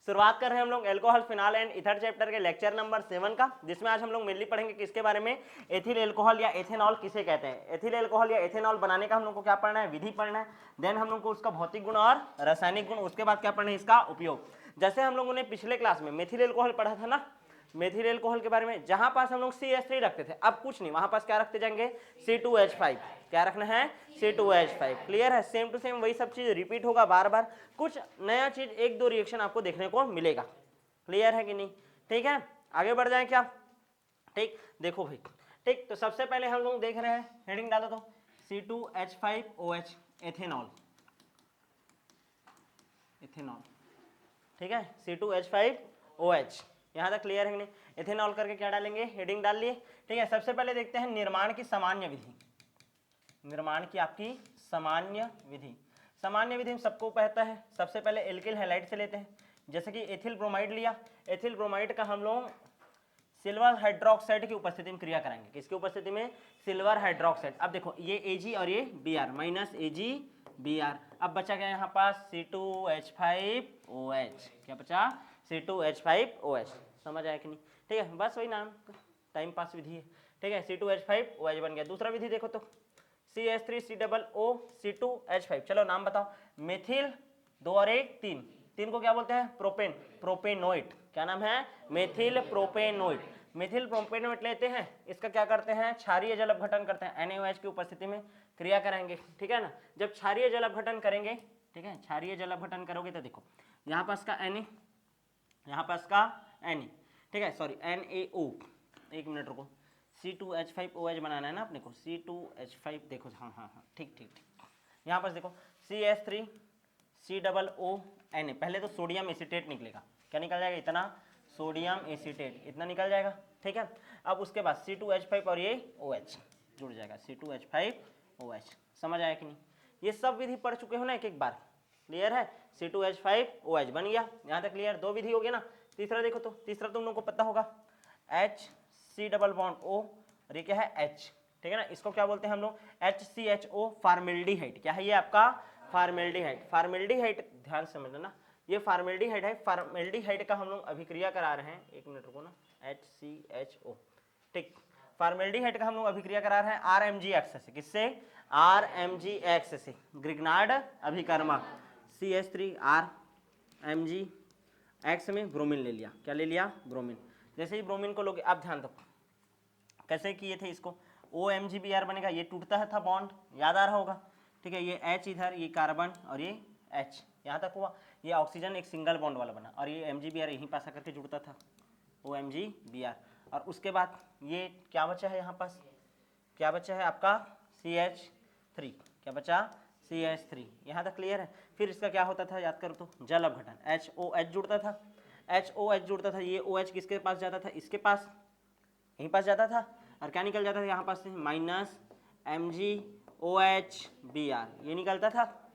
शुरुआत कर रहे हैं हम लोग alcohol phenol and ether chapter के लेक्चर नंबर 7 का, जिसमें आज हम लोग मेनली पढ़ेंगे किसके बारे में, एथिल एल्कोहल या एथेनॉल किसे कहते हैं। एथिल एल्कोहल या एथेनॉल बनाने का हम लोग को क्या पढ़ना है, विधि पढ़ना है, देन हम लोग को उसका भौतिक गुण और रासायनिक गुण, उसके बाद क्या पढ़ना है, इसका उपयोग। जैसे हम लोगों ने पिछले क्लास में मेथिल एल्कोहल पढ़ा था ना, मेथिल एल्कोहल के बारे में, जहां पास हम लोग CH3 रखते थे, अब कुछ नहीं, वहां पास क्या रखते जाएंगे, C2H5। क्या रखना है, C2H5। क्लियर है, सेम टू सेम वही सब चीज रिपीट होगा बार बार, कुछ नया चीज एक दो रिएक्शन आपको देखने को मिलेगा। क्लियर है कि नहीं, ठीक है, आगे बढ़ जाए क्या, ठीक, देखो भाई, ठीक, तो सबसे पहले हम लोग देख रहे हैं, हेडिंग डालो तो, C2H5OH एथेनॉल, एथेनॉल, ठीक है, C2H5OH, यहां तक क्लियर है कि नहीं। एथेनॉल करके क्या डालेंगे, हेडिंग डाल लिए, ठीक है। सबसे पहले देखते हैं निर्माण की सामान्य विधि, निर्माण की आपकी सामान्य विधि। सामान्य विधि सबको पता है, सबसे पहले एल्किल हैलाइड से लेते हैं, जैसे कि एथिल ब्रोमाइड लिया, एथिल ब्रोमाइड का हम लोग सिल्वर हाइड्रोक्साइड की उपस्थिति में क्रिया कराएंगे, किसकी उपस्थिति में, सिल्वर हाइड्रोक्साइड। अब देखो ये Ag और ये Br, माइनस AgBr, अब बचा क्या यहाँ पास, C2H5OH, क्या बचा, C2H5OH, समझ आया कि नहीं, ठीक है, बस वही नाम, टाइम पास विधि है, ठीक है, C2H5OH बन गया। दूसरा विधि देखो तो, CH3COO C2H5, चलो नाम बताओ, मेथिल 2 और 1 3, 3 को क्या बोलते हैं, प्रोपेन, प्रोपेनोइट, क्या नाम है, मेथिल प्रोपेनोइट। मेथिल प्रोपेनोइट लेते हैं, इसका क्या करते हैं, क्षारीय जल अपघटन करते हैं, NaOH की उपस्थिति में क्रिया कराएंगे, ठीक है ना। जब क्षारीय जल अपघटन करेंगे, ठीक है, क्षारीय जल अपघटन करोगे तो देखो यहाँ पास का Na, यहाँ पास का Na, ठीक है, सॉरी NaO, एक मिनट रुको, C2H5OH बनाना है ना अपने को, C2H5, देखो हाँ हाँ हाँ, ठीक ठीक ठीक, यहाँ पास देखो CH3COO Na, पहले तो सोडियम एसीटेट निकलेगा, क्या निकल जाएगा, इतना सोडियम एसीटेट, इतना निकल जाएगा, ठीक है। अब उसके बाद C2H5 और ये OH जुड़ जाएगा, C2H5OH, समझ आया कि नहीं। ये सब विधि पढ़ चुके हो ना एक एक बार, क्लियर है, C2H5OH बन गया, यहाँ तक क्लियर, 2 विधि हो गया ना। तीसरा देखो तो, तीसरा तुम लोग को पता होगा, HC डबल बॉन्ड O, और ये क्या है H, ठीक है ना, इसको क्या बोलते हैं हम लोग, HCHO, फार्मेल्डिहाइड, क्या है ये आपका, फार्मेल्डिहाइड। फार्मेल्डिहाइड ध्यान से समझना ना, ये फार्मेल्डिहाइड है, फार्मेल्डिहाइड का हम लोग अभिक्रिया करा रहे हैं, एक मिनट रुको ना, HCHO, ठीक, फार्मेल्डिहाइड का हम लोग अभिक्रिया करा रहे हैं RMgX से, किससे, RMgX से, ग्रिग्नार्ड अभिकर्मक, CH3RMgX में ब्रोमीन ले लिया, क्या ले लिया, ब्रोमीन। जैसे ही ब्रोमीन को लोगे, आप ध्यान दो कैसे किए थे इसको, OMgBr बनेगा, ये टूटता था बॉन्ड, याद आ रहा होगा, ठीक है, ये H इधर, ये कार्बन और ये H, यहाँ तक हुआ, ये ऑक्सीजन एक सिंगल बॉन्ड वाला बना, और ये MgBr यहीं पास आकर के जुड़ता था, OMgBr, और उसके बाद ये क्या बचा है यहाँ पास, क्या बचा है आपका CH3, क्या बचा, CH3, यहाँ तक क्लियर है। फिर इसका क्या होता था, याद करो तो, जल अपघटन, HOH जुड़ता था, HOH जुड़ता था, ये OH किसके पास जाता था, इसके पास, यहीं पास जाता था, और क्या निकल जाता था यहाँ पास से, माइनस MgOHBr, ये निकलता था।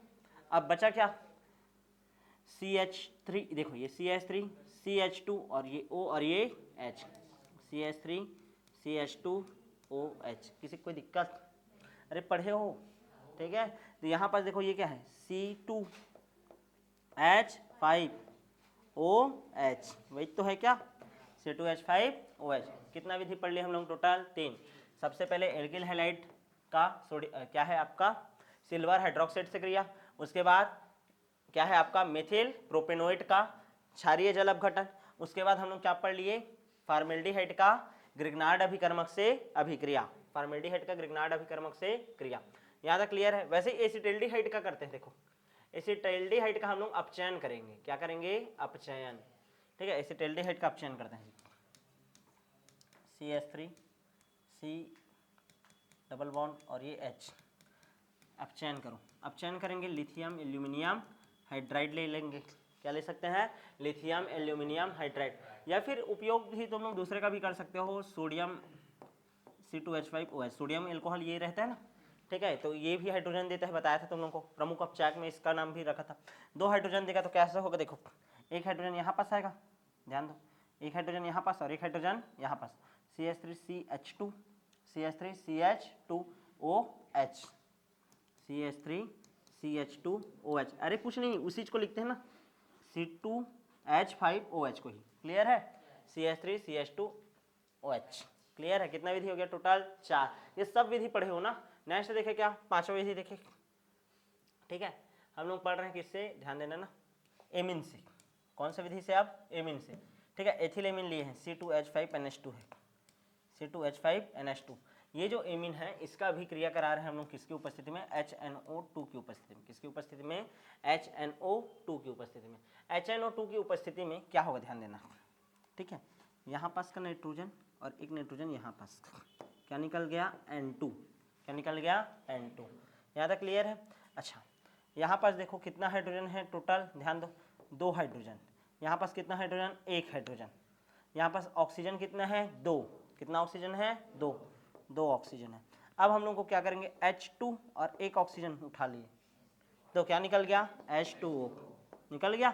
अब बचा क्या, CH3, देखो ये CH3 CH2 और ये O और ये H, CH3 CH2OH, किसी को कोई दिक्कत, अरे पढ़े हो, ठीक है। तो यहाँ पास देखो ये क्या है, C2H5OH, वही तो है क्या, C2H5OH। कितना विधि पढ़ लिए हम लोग, टोटल 3। सबसे पहले एल्किल हैलाइड का क्या है आपका, सिल्वर हाइड्रोक्साइड से क्रिया, उसके बाद क्या है आपका, मेथिल प्रोपेनोइट का क्षारीय जल अपघटन, उसके बाद हम लोग क्या पढ़ लिए, फार्मेल्डिहाइड का ग्रिग्नार्ड अभिकर्मक से अभिक्रिया, फार्मेल्डिहाइड का ग्रिग्नार्ड अभिकर्मक से क्रिया, यहाँ तक क्लियर है। वैसे एसिटिल्डिहाइड का करते हैं, देखो एसिटिल्डिहाइड का हम लोग अपचयन करेंगे, क्या करेंगे, अपचयन, ठीक है, एसिटिल्डिहाइड का अपचयन करते हैं, CH3 C डबल बॉन्ड और ये H, अपचयन करो, अपचयन करेंगे, लिथियम एल्यूमिनियम हाइड्राइड ले लेंगे, क्या ले सकते हैं, लिथियम एल्यूमिनियम हाइड्राइड, या फिर उपयोग भी तुम लोग दूसरे का भी कर सकते हो, सोडियम C2H5OH, सोडियम एल्कोहल ये रहता है ना, ठीक है, तो ये भी हाइड्रोजन देता है, बताया था तुम लोगों को, प्रमुख अपचायक में इसका नाम भी रखा था। 2 हाइड्रोजन देगा तो कैसा होगा, देखो एक हाइड्रोजन यहाँ पास आएगा, ध्यान दो, एक हाइड्रोजन यहाँ पास और एक हाइड्रोजन यहाँ पास, CH3CH2 CH3CH2OH, CH3CH2OH, अरे कुछ नहीं, उसी को लिखते हैं ना, C2 H5OH को ही। क्लियर है? CH3CH2OH। क्लियर है? कितना विधि हो गया टोटल? 4। ये सब विधि पढ़े हो ना। नेक्स्ट देखे क्या, पांचवा विधि देखे। ठीक है, हम लोग पढ़ रहे हैं किससे, ध्यान देना ना, एमीन से। कौन सा विधि से? आप एमीन से। ठीक है, एथिल एमीन लिए हैं, C2H5NH2 है, C2H5NH2। ये जो एमीन है इसका अभिक्रिया करा रहे हैं हम लोग किसकी उपस्थिति में? HNO2 की उपस्थिति में। किसकी उपस्थिति में? HNO2 की उपस्थिति में। HNO2 की उपस्थिति में क्या होगा, ध्यान देना। ठीक है, यहाँ पास का नाइट्रोजन और एक नाइट्रोजन यहाँ पास, क्या निकल गया? N2। क्या निकल गया? N2। यहाँ तक क्लियर है? अच्छा, यहाँ पास देखो कितना हाइड्रोजन है टोटल, ध्यान दो, 2 हाइड्रोजन। यहाँ पास कितना हाइड्रोजन? 1 हाइड्रोजन। यहाँ पास ऑक्सीजन कितना है? 2। कितना ऑक्सीजन है? 2 ऑक्सीजन है। अब हम लोग को क्या करेंगे, H2 और एक ऑक्सीजन उठा लिए, तो क्या निकल गया? H2O निकल गया।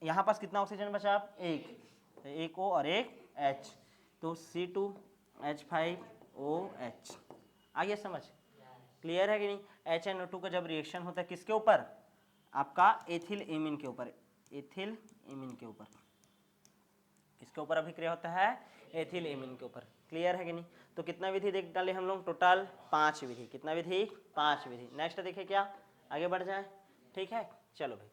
यहाँ पास कितना ऑक्सीजन बचा? आप 1 O और एक H, तो C2H5OH। आइए समझ, क्लियर है कि नहीं? HNO2 का जब रिएक्शन होता है किसके ऊपर? आपका एथिल एमीन के ऊपर। एथिल एमीन के ऊपर किसके ऊपर अभिक्रिया होता है? एथिल एमीन के ऊपर। क्लियर है कि नहीं? तो कितना विधि देख डाले हम लोग टोटल? 5 विधि। कितना विधि? 5 विधि। नेक्स्ट देखिए क्या, आगे बढ़ जाए। ठीक है, चलो भाई,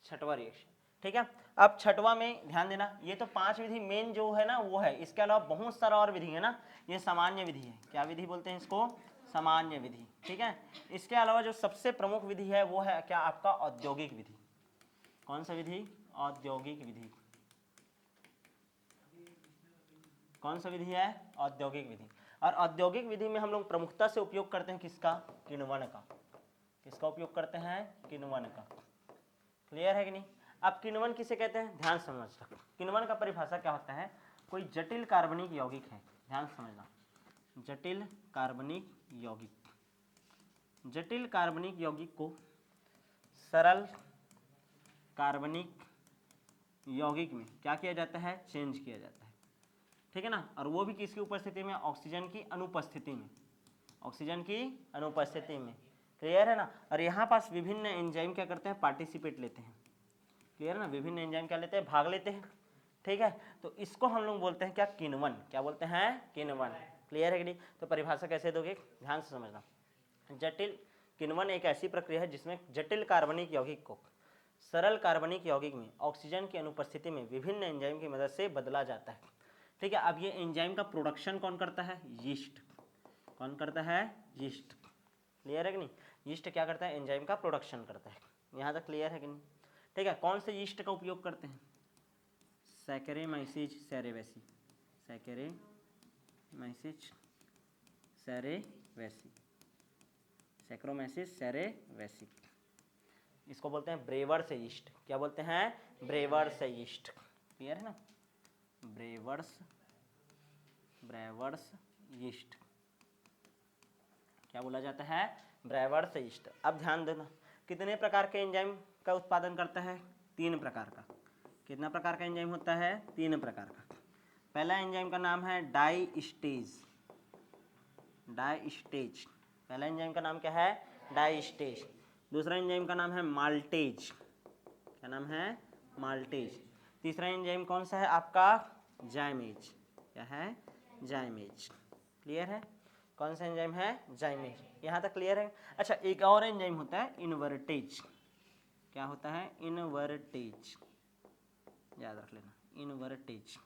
छठवां रिएक्शन। ठीक है, अब छठवां में ध्यान देना, ये तो 5 विधि मेन जो है ना वो है, इसके अलावा बहुत सारा और विधि है ना। ये सामान्य विधि है। क्या विधि बोलते हैं इसको? सामान्य विधि। ठीक है, इसके अलावा जो सबसे प्रमुख विधि है वो है क्या? आपका औद्योगिक विधि। कौन सा विधि? औद्योगिक विधि। कौन सा विधि है? औद्योगिक विधि। और औद्योगिक विधि में हम लोग प्रमुखता से उपयोग करते हैं किसका? किण्वन का। किसका उपयोग करते हैं? किण्वन का। क्लियर है कि नहीं? अब किण्वन किसे कहते हैं? ध्यान समझना, किण्वन का परिभाषा क्या होता है? कोई जटिल कार्बनिक यौगिक है, ध्यान समझना, जटिल कार्बनिक यौगिक। जटिल कार्बनिक यौगिक को सरल कार्बनिक यौगिक में क्या किया जाता है? चेंज किया जाता है। ठीक है ना, और वो भी किसकी उपस्थिति में? ऑक्सीजन की अनुपस्थिति में। ऑक्सीजन की अनुपस्थिति में। क्लियर है ना? और यहाँ पास विभिन्न एंजाइम क्या करते हैं? पार्टिसिपेट लेते हैं। क्लियर है ना? विभिन्न एंजाइम क्या लेते हैं? भाग लेते हैं। ठीक है, तो इसको हम लोग बोलते हैं क्या? किण्वन। क्या बोलते हैं? किण्वन। क्लियर है कि नहीं? तो परिभाषा कैसे दोगे, ध्यान से समझना। जटिल किण्वन एक ऐसी प्रक्रिया है जिसमें जटिल कार्बनिक यौगिक को सरल कार्बनिक यौगिक में ऑक्सीजन की अनुपस्थिति में विभिन्न एंजाइम की मदद से बदला जाता है। ठीक है, अब ये एंजाइम का प्रोडक्शन कौन करता है? यीस्ट। कौन करता है? यीस्ट। क्लियर है कि नहीं? यीस्ट क्या करता है? एंजाइम का प्रोडक्शन करता है। यहाँ तक क्लियर है कि नहीं? ठीक है, कौन से यीस्ट का उपयोग करते हैं? सैकेरेमाइसिस सेरेवेसी। सैकेरेमाइसिस सेरेवेसी। सैक्रोमाइसिस सेरेवेसी। इसको बोलते हैं ब्रेवर्स यीस्ट। क्या बोलते हैं? Brewers yeast. क्लियर है ना? ब्रेवर्स यीस्ट क्या बोला जाता है? Brewers yeast. अब ध्यान देना, कितने प्रकार के एंजाइम का उत्पादन करता है? 3 प्रकार का। कितना प्रकार का एंजाइम होता है? 3 प्रकार का। पहला एंजाइम का नाम है डाइस्टेज। डाइस्टेज, पहला एंजाइम का नाम क्या है? डाइस्टेज। दूसरा एंजाइम का नाम है माल्टेज। क्या नाम है? माल्टेज। तीसरा एंजाइम कौन सा है आपका? जाइमेज। क्या है? जाइमेज। क्लियर है? कौन सा एंजाइम है? जाइमेज। यहाँ तक क्लियर है? अच्छा, एक और एंजाइम होता है इनवर्टेज। क्या होता है? इनवर्टेज, याद रख लेना, इनवर्टेज।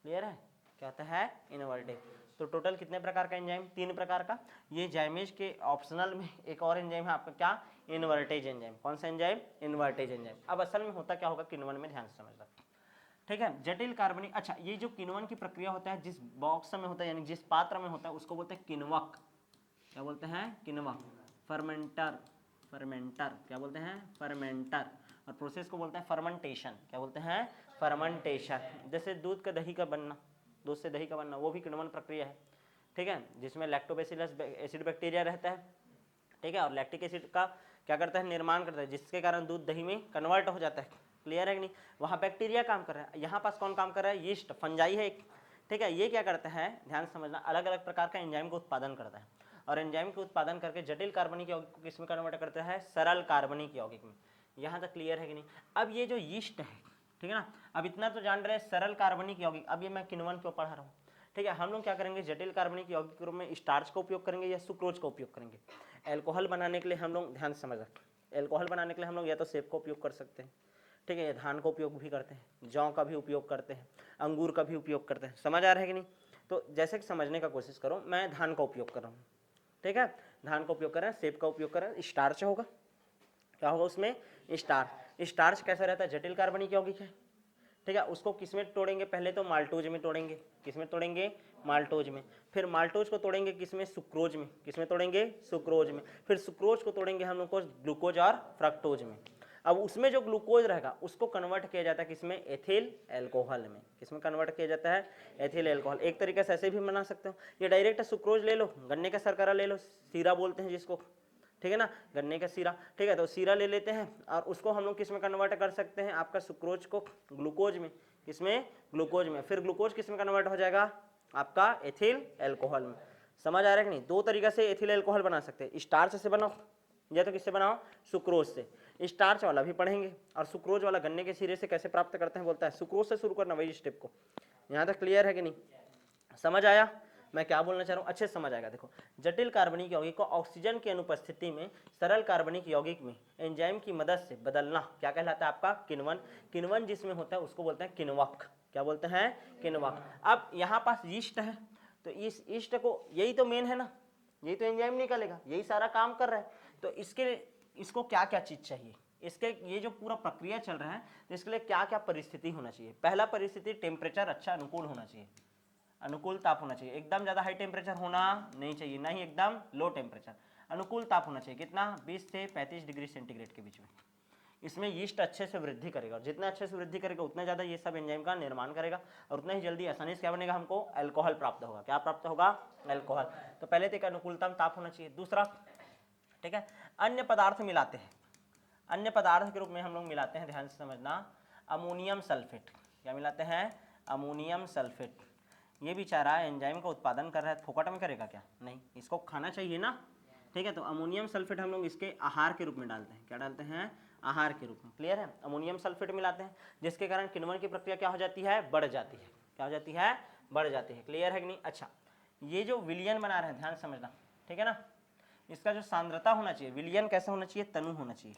क्लियर है? क्या होता है? इनवर्टेज। तो टोटल कितने प्रकार का एंजाइम? 3 प्रकार का। ये जाइमेज के ऑप्शनल में एक और एंजाइम है आपका, क्या? Invertase enzyme. कौन सा एंजाइम? Invertase enzyme. अब असल में होता क्या होगा किण्वन में, ध्यान से समझना। ठीक है, जटिल कार्बनिक, अच्छा, ये जो किण्वन की प्रक्रिया होता है जिस बॉक्स में होता है यानी जिस पात्र में होता है उसको बोलते हैं किण्वक। क्या बोलते हैं? किण्वक। फर्मेंटर। फर्मेंटर क्या बोलते हैं? फर्मेंटर। और प्रोसेस को बोलते हैं फर्मेंटेशन। क्या बोलते हैं? फर्मेंटेशन। जैसे दूध का दही का बनना, दूध से दही का बनना, वो भी किण्वन प्रक्रिया है। ठीक है, जिसमें लैक्टोबैसिलस एसिड बैक्टीरिया रहता है। ठीक है, और लैक्टिक एसिड का क्या करता है? निर्माण करता है, जिसके कारण दूध दही में कन्वर्ट हो जाता है। क्लियर है कि नहीं? वहाँ बैक्टीरिया काम कर रहा है, यहाँ पास कौन काम कर रहा है? यीस्ट, फंजाई है एक। ठीक है, ये क्या करता है? ध्यान समझना, अलग अलग प्रकार का एंजाइम का उत्पादन करता है और एंजाइम के उत्पादन करके जटिल कार्बनिक यौगिक को किसमें कन्वर्ट करता है? सरल कार्बनिक यौगिक में। यहाँ तक क्लियर है कि नहीं। अब ये जो यीस्ट है, ठीक है ना, अब इतना तो जान रहे हैं सरल कार्बनिक यौगिक। अब ये मैं किण्वन क्यों पढ़ा रहा हूँ, ठीक है। हम लोग क्या करेंगे, जटिल कार्बनिक यौगिक के रूप में स्टार्च का उपयोग करेंगे या सुक्रोज का उपयोग करेंगे। एल्कोहल बनाने के लिए हम लोग, ध्यान से समझ रखें, एल्कोहल बनाने के लिए हम लोग या तो सेब का उपयोग कर सकते हैं, ठीक है, या धान का उपयोग भी करते हैं, जौ का भी उपयोग करते हैं, अंगूर का भी उपयोग करते हैं। समझ आ रहा है कि नहीं। तो जैसे कि समझने का कोशिश करो, मैं धान का उपयोग कर रहा हूँ, ठीक है, धान का उपयोग कर रहे हैं, सेब का उपयोग कर रहे हैं, स्टार्च होगा, क्या होगा उसमें, स्टार्च। स्टार्च कैसा रहता है, जटिल कार्बनिक यौगिक है, ठीक है। उसको किस में तोड़ेंगे, पहले तो माल्टोज में तोड़ेंगे, किस में तोड़ेंगे, माल्टोज में। फिर माल्टोज को तोड़ेंगे किस में, सुक्रोज में, किस में तोड़ेंगे, सुक्रोज में। फिर सुक्रोज को तोड़ेंगे हम लोग को ग्लूकोज और फ्रक्टोज में। अब उसमें जो ग्लूकोज रहेगा उसको कन्वर्ट किया जाता है किसमें, एथिल एल्कोहल में। किसमें कन्वर्ट किया जाता है, एथिल एल्कोहल। एक तरीके से ऐसे भी बना सकते हो, ये डायरेक्ट सुक्रोज ले लो, गन्ने का शर्करा ले लो, सीरा बोलते हैं जिसको, ठीक है ना, गन्ने का सीरा, ठीक है। तो सीरा ले लेते हैं और उसको हम लोग किस में कन्वर्ट कर सकते हैं, आपका सुक्रोज को ग्लूकोज में, किसमें, ग्लूकोज में। फिर ग्लूकोज किस में कन्वर्ट हो जाएगा, आपका एथिल एल्कोहल में। समझ आ रहा है कि नहीं। दो तरीका से एथिल एल्कोहल बना सकते हैं, स्टार्च से बनाओ या तो किससे बनाओ, सुक्रोज से। स्टार्च वाला भी पढ़ेंगे और सुक्रोज वाला गन्ने के सिरे से कैसे प्राप्त करते हैं बोलता है, सुक्रोज से शुरू करना वही स्टेप को। यहाँ तक क्लियर है कि नहीं, समझ आया मैं क्या बोलना चाह रहा हूँ, अच्छे से समझ आएगा। देखो, जटिल कार्बनिक यौगिक को ऑक्सीजन की अनुपस्थिति में सरल कार्बनिक यौगिक में एंजाइम की मदद से बदलना क्या कहलाता है, आपका किण्वन। किण्वन जिसमें होता है उसको बोलते हैं किण्वक। क्या बोलते हैं, किण्वक। अब यहाँ पास यीस्ट है, तो इस यीस्ट को, यही तो मेन है ना, यही तो एंजाइम निकालेगा, यही सारा काम कर रहा है। तो इसको क्या क्या चीज चाहिए, इसके ये जो पूरा प्रक्रिया चल रहा है, तो इसके लिए क्या क्या परिस्थिति होना चाहिए। पहला परिस्थिति, टेम्परेचर अच्छा अनुकूल होना चाहिए, अनुकूल ताप होना चाहिए। एकदम ज़्यादा हाई टेम्परेचर होना नहीं चाहिए, ना ही एकदम लो टेम्परेचर। अनुकूल ताप होना चाहिए, कितना, 20 से 35 डिग्री सेंटीग्रेड के बीच में। इसमें यीस्ट अच्छे से वृद्धि करेगा, और जितना अच्छे से वृद्धि करेगा उतना ज़्यादा ये सब एंजाइम का निर्माण करेगा, और उतना ही जल्दी आसानी से क्या बनेगा, हमको अल्कोहल प्राप्त होगा। क्या प्राप्त होगा, अल्कोहल। तो पहले तो एक अनुकूलतम ताप होना चाहिए। दूसरा, ठीक है, अन्य पदार्थ मिलाते हैं, अन्य पदार्थ के रूप में हम लोग मिलाते हैं, ध्यान से समझना, अमोनियम सल्फेट। क्या मिलाते हैं, अमोनियम सल्फेट। ये बेचारा एंजाइम का उत्पादन कर रहा है, फोकट में करेगा क्या, नहीं, इसको खाना चाहिए ना, ठीक है। तो अमोनियम सल्फेट हम लोग इसके आहार के रूप में डालते हैं। क्या डालते हैं, आहार के रूप में। क्लियर है, अमोनियम सल्फेट मिलाते हैं, जिसके कारण किण्वन की प्रक्रिया क्या हो जाती है, बढ़ जाती है। क्या हो जाती है, बढ़ जाती है। क्लियर है कि नहीं। अच्छा, ये जो विलियन बना रहे हैं, ध्यान समझना, ठीक है ना, इसका जो सांद्रता होना चाहिए, विलियन कैसा होना चाहिए, तनु होना चाहिए,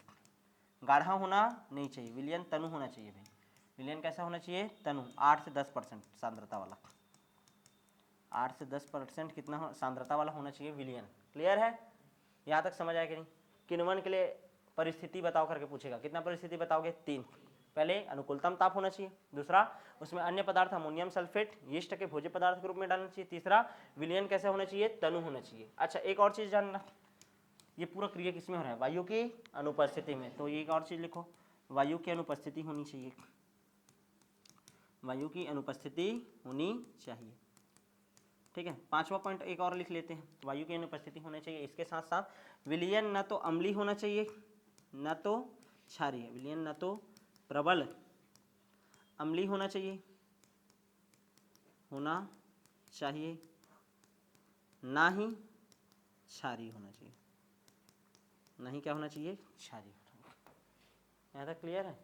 गाढ़ा होना नहीं चाहिए, विलियन तनु होना चाहिए भाई। विलियन कैसा होना चाहिए, तनु। 8 से 10% सांद्रता वाला, 8 से 10% कितना सांद्रता वाला होना चाहिए विलियन। क्लियर है, यहाँ तक समझ आया कि नहीं। किण्वन के लिए परिस्थिति बताओ करके पूछेगा, कितना परिस्थिति बताओगे, 3। पहले अनुकूलतम ताप होना चाहिए, दूसरा उसमें अन्य पदार्थ अमोनियम सल्फेट यीस्ट के भोज्य पदार्थ के रूप में डालना चाहिए, तीसरा विलियन कैसे होना चाहिए, तनु होना चाहिए। अच्छा, एक और चीज जानना, ये पूरा क्रिया किसमें हो रहा है, वायु की अनुपस्थिति में। तो एक और चीज लिखो, वायु की अनुपस्थिति होनी चाहिए, वायु की अनुपस्थिति होनी चाहिए, ठीक है। 5वां पॉइंट एक और लिख लेते हैं, वायु की अनुपस्थिति होनी चाहिए। इसके साथ साथ विलियन न तो अम्लीय होना चाहिए न तो क्षारीय, विलियन न तो प्रबल अम्लीय होना चाहिए, ना ही क्षारीय होना चाहिए, नहीं क्या होना चाहिए, क्षारीय। यहाँ तक क्लियर है।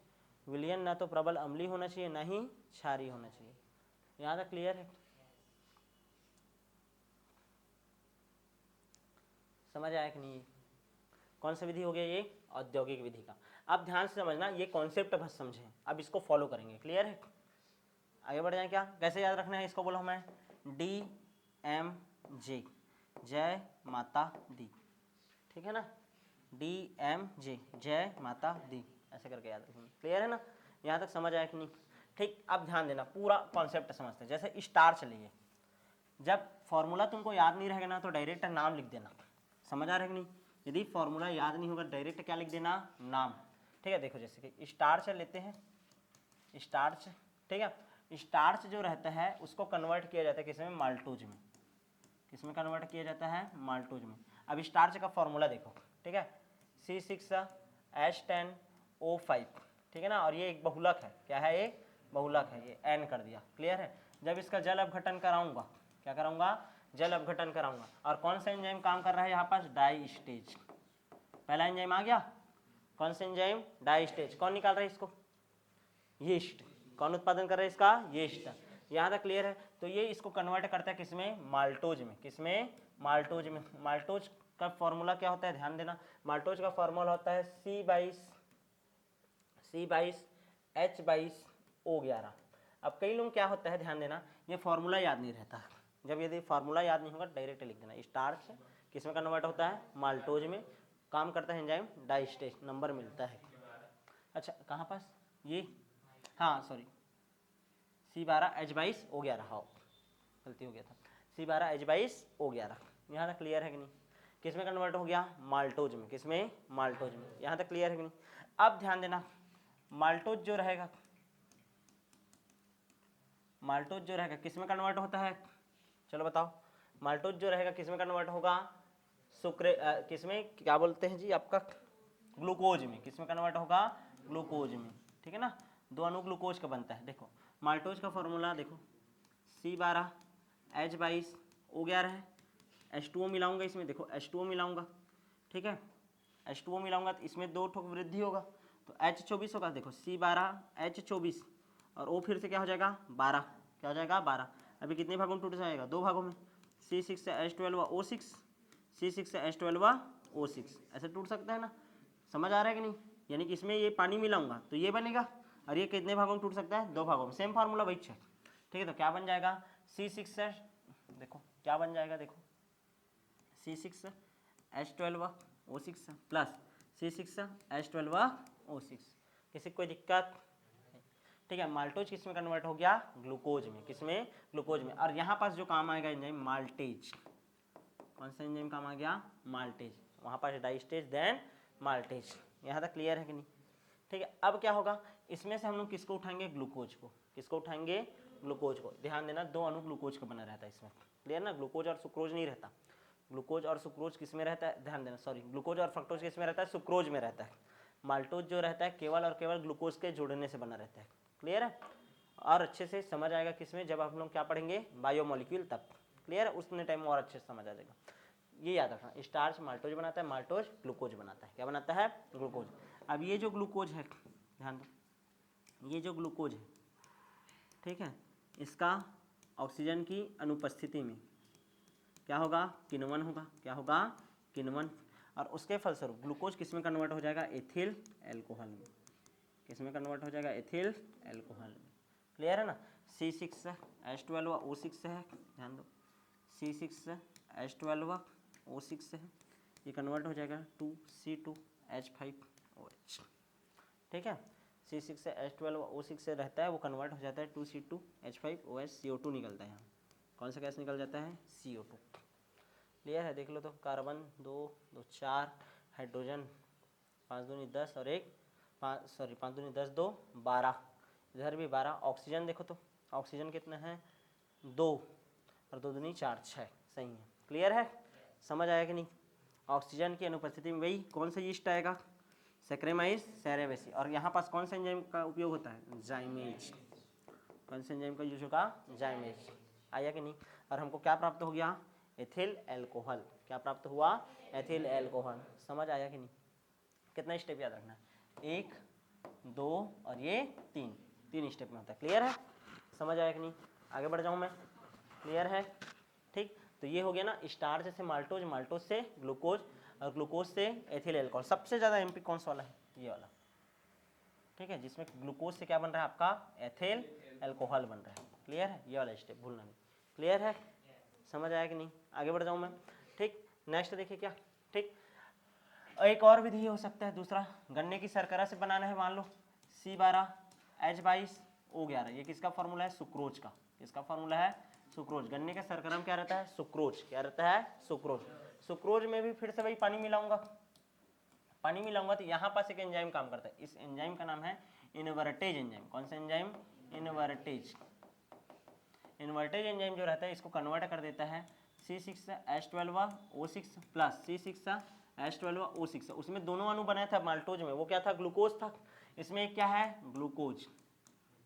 विलियन ना तो प्रबल अम्लीय होना चाहिए, ना ही क्षारीय होना चाहिए। यहाँ तक क्लियर है, समझ आया कि नहीं। कौन सा विधि हो गया ये, औद्योगिक विधि का। अब ध्यान से समझना, ये कॉन्सेप्ट बस समझें, अब इसको फॉलो करेंगे। क्लियर है, आगे बढ़ जाए। क्या, कैसे याद रखना है इसको, बोलो मैं, DMJ, जय माता दी, ठीक है ना, DMJ, जय माता दी, ऐसे करके याद रखेंगे। क्लियर है ना, यहाँ तक समझ आया कि नहीं। ठीक, अब ध्यान देना, पूरा कॉन्सेप्ट समझते हैं। जैसे स्टार्च लिए, जब फॉर्मूला तुमको याद नहीं रहेगा ना तो डायरेक्ट नाम लिख देना। समझ आ रहा है कि नहीं। यदि फॉर्मूला याद नहीं होगा डायरेक्ट क्या लिख देना, नाम, ठीक है। देखो, जैसे कि स्टार्च लेते हैं, स्टार्च, ठीक है। स्टार्च जो रहता है उसको कन्वर्ट किया जाता है किसमें, माल्टोज में। किसमें कन्वर्ट किया जाता है, माल्टोज में। अब स्टार्च का फॉर्मूला देखो, ठीक है, C6H10O5, ठीक है ना, और ये एक बहुलक है। क्या है, ये बहुलक है, ये N कर दिया। क्लियर है। जब इसका जल अपघटन कराऊंगा, क्या कराऊंगा, जल अपघटन कराऊंगा, और कौन सा एंजाइम काम कर रहा है यहाँ पास, डाई स्टेज। पहला एंजाइम आ गया, कौन सा एंजाइम, डाइस्टेज। कौन निकाल रहा है इसको, यीस्ट। कौन उत्पादन कर रहा है इसका, यीस्ट। यहाँ तक क्लियर है। तो ये इसको कन्वर्ट करता है किसमें, माल्टोज में। किसमें, माल्टोज में। माल्टोज का फॉर्मूला क्या होता है, ध्यान देना। माल्टोज का फॉर्मूला होता है C22H22O11। अब कई लोग क्या होता है, ध्यान देना, ये फॉर्मूला याद नहीं रहता। जब यदि फॉर्मूला याद नहीं होगा डायरेक्ट लिख देना। स्टार्च किसमें कन्वर्ट होता है, माल्टोज में। काम करता है एंजाइम डाइस्टेज, नंबर मिलता है। अच्छा कहाँ पास ये, हाँ सॉरी, C12H22O11, हाँ गलती हो गया था, C12H22O11। यहाँ तक क्लियर है कि नहीं। किसमें कन्वर्ट हो गया, माल्टोज में। किसमें, माल्टोज में। यहाँ तक क्लियर है कि नहीं। अब ध्यान देना, माल्टोज जो रहेगा, माल्टोज जो रहेगा किसमें कन्वर्ट होता है, चलो बताओ। माल्टोज जो रहेगा किसमें कन्वर्ट होगा, किसमें, क्या बोलते हैं जी आपका, ग्लूकोज में। किसमें कन्वर्ट होगा, ग्लूकोज में। ठीक है ना, दो अणु ग्लूकोज का बनता है। देखो माल्टोज का फॉर्मूला देखो, C12H22O11 है। H2O मिलाऊंगा इसमें, देखो H2O मिलाऊंगा, ठीक है। H2O मिलाऊंगा तो इसमें 2 ठोक वृद्धि होगा, तो H24 होगा। देखो C12H24 और O फिर से क्या हो जाएगा, 12। क्या हो जाएगा, 12। अभी कितने भागों में टूट जाएगा, 2 भागों में। C6 से H12O6, C6 से H12O6, ऐसे टूट सकता है ना। समझ आ रहा है कि नहीं। यानी कि इसमें ये पानी मिलाऊंगा तो ये बनेगा, और ये कितने भागों में टूट सकता है, 2 भागों में। सेम फार्मूला वही है, ठीक है। तो क्या बन जाएगा, C6 से, देखो क्या बन जाएगा, देखो C6H12O6 प्लस C6H12O6। किसी कोई दिक्कत, ठीक है। माल्टोज किस में कन्वर्ट हो गया, ग्लूकोज में। किसमें, ग्लूकोज में। और यहाँ पास जो काम आएगा एंजाइम, माल्टेज। कौन सा एंजाइम काम आ गया, माल्टेज। वहाँ पास डाइस्टेज देन माल्टेज। यहाँ तक क्लियर है कि नहीं। ठीक है। अब क्या होगा, इसमें से हम लोग किसको उठाएंगे, ग्लूकोज को। किसको उठाएंगे, ग्लूकोज को। ध्यान देना, 2 अणु ग्लूकोज का बना रहता है इसमें, क्लियर ना। ग्लूकोज और सुक्रोज नहीं रहता। ग्लूकोज और सुक्रोज किस में रहता है, ध्यान देना, सॉरी, ग्लूकोज और फ्रक्टोज किस में रहता है, सुक्रोज में रहता है। माल्टोज जो रहता है केवल और केवल ग्लूकोज के जुड़ने से बना रहता है, क्लियर है। और अच्छे से समझ आएगा किसमें, जब आप लोग क्या पढ़ेंगे, बायोमोलिक्यूल, तब क्लियर है। उसने टाइम और अच्छे से समझ आ जाएगा। ये याद रखना, स्टार्च माल्टोज बनाता है, माल्टोज ग्लूकोज बनाता है। क्या बनाता है, ग्लूकोज। अब ये जो ग्लूकोज है, ध्यान दो, ये जो ग्लूकोज है, ठीक है, इसका ऑक्सीजन की अनुपस्थिति में क्या होगा, किण्वन होगा। क्या होगा, किण्वन। और उसके फलस्वरूप ग्लूकोज किस में कन्वर्ट हो जाएगा, एथिल एल्कोहल में। किस में कन्वर्ट हो जाएगा, एथिल एल्कोहल में। क्लियर है ना। C6H12O6 है, ध्यान दो, C6H12O6 है, ये कन्वर्ट हो जाएगा 2C2H5OH, ठीक है। C6 से H12O6 से रहता है, वो कन्वर्ट हो जाता है 2C2H5OH, CO2 निकलता है यहाँ। कौन सा गैस निकल जाता है, CO2। क्लियर है, देख लो तो। कार्बन 2 2 4, हाइड्रोजन 5 दूनी 10 और 1 5 दूनी 10 2 12, इधर भी 12। ऑक्सीजन देखो तो, ऑक्सीजन कितना है, 2 और 2 दूनी 4 6, सही है। क्लियर है, समझ आया कि नहीं। ऑक्सीजन की अनुपस्थिति में वही कौन सा यीस्ट आएगा, सैक्रेमाइज सेरेवेसी। और यहाँ पास कौन सा एंजाइम का उपयोग होता है, जाइमेज। कौन से एंजाइम का यूज होगा, जाइमेज। आया कि नहीं। और हमको क्या प्राप्त हो गया, एथिल एल्कोहल। क्या प्राप्त हुआ, एथिल एल्कोहल। समझ आया कि नहीं। कितना स्टेप याद रखना है, 1 2 और ये 3 स्टेप में होता है। क्लियर है, समझ आया कि नहीं। आगे बढ़ जाऊँ मैं, क्लियर है, ठीक। तो ये हो गया ना, स्टार्च से माल्टोज, माल्टोज से ग्लूकोज, और ग्लूकोज से एथिल एल्कोहल। सबसे ज़्यादा एमपी कौन सा वाला है, ये वाला, ठीक है, जिसमें ग्लूकोज से क्या बन रहा है आपका, एथिल एल्कोहल बन रहा है। क्लियर है, ये वाला स्टेप भूलना नहीं। क्लियर है, समझ आया कि नहीं। आगे बढ़ जाऊँ मैं, ठीक। नेक्स्ट देखिए क्या, ठीक। एक और विधि हो सकता है दूसरा, गन्ने की शर्करा से बनाना है। मान लो C12H22O11, ये किसका फॉर्मूला है, सुक्रोज का। किसका फॉर्मूला है, सुक्रोज। गन्ने का शर्करा में क्या रहता है, सुक्रोज। क्या रहता है, सुक्रोज। सुक्रोज में भी फिर से वही पानी मिलाऊंगा, पानी मिलाऊंगा तो यहाँ पास एक एंजाइम काम करता है। इस एंजाइम का नाम है इनवर्टेज एंजाइम। कौन सा एंजाइम, इनवर्टेज। इनवर्टेज एंजाइम जो रहता है इसको कन्वर्ट कर देता है C6H12O6 प्लस C6H12O6। उसमें दोनों अणु बनाया था माल्टोज में, वो क्या था, ग्लूकोज था। इसमें एक क्या है, ग्लूकोज,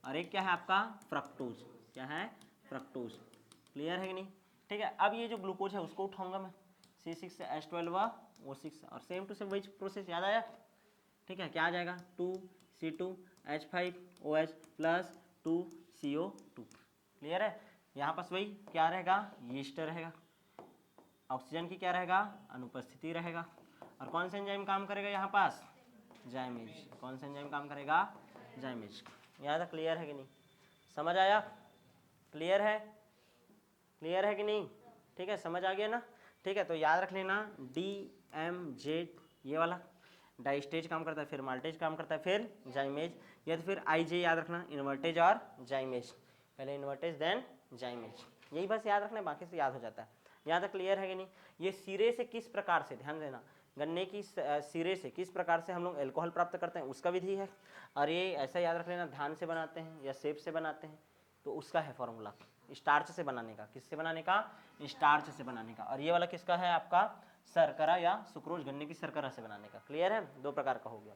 और एक क्या है आपका, फ्रक्टोज। क्या है, फ्रक्टोज। क्लियर है कि नहीं, ठीक है। अब ये जो ग्लूकोज है उसको उठाऊंगा मैं, C6H12O6, और सेम टू सेम वही प्रोसेस, याद आया, ठीक ठीक है, क्या आ जाएगा 2C2H5OH प्लस 2CO2। क्लियर है। यहाँ पास वही क्या रहेगा, यीस्ट रहेगा, ऑक्सीजन की क्या रहेगा, अनुपस्थिति रहेगा। और कौन सा एंजाइम काम करेगा यहाँ पास, जाइमेज। कौन सा एंजाइम काम करेगा, जाइमेज। यहाँ तक क्लियर है कि नहीं, समझ आया, क्लियर है, क्लियर है कि नहीं, ठीक है, समझ आ गया ना। ठीक है, तो याद रख लेना DMZ ये वाला डाइस्टेज काम करता है, फिर माल्टेज काम करता है, फिर जाइमेज, या तो फिर IJ याद रखना, इन्वर्टेज और जाइमेज, पहले इन्वर्टेज देन जाइमेज, यही बस याद रखना, बाकी से याद हो जाता है। यहाँ तक क्लियर है कि नहीं। ये सिरे से किस प्रकार से, ध्यान देना, गन्ने की सिरे से किस प्रकार से हम लोग एल्कोहल प्राप्त करते हैं उसका विधि है। और ये ऐसा याद रख लेना, धान से बनाते हैं या सेब से बनाते हैं तो उसका है फॉर्मूला, स्टार्च से बनाने का। किससे बनाने का, स्टार्च से बनाने का। और ये वाला किसका है आपका, शर्करा या सुक्रोज, गन्ने की शर्करा से बनाने का। क्लियर है, दो प्रकार का हो गया।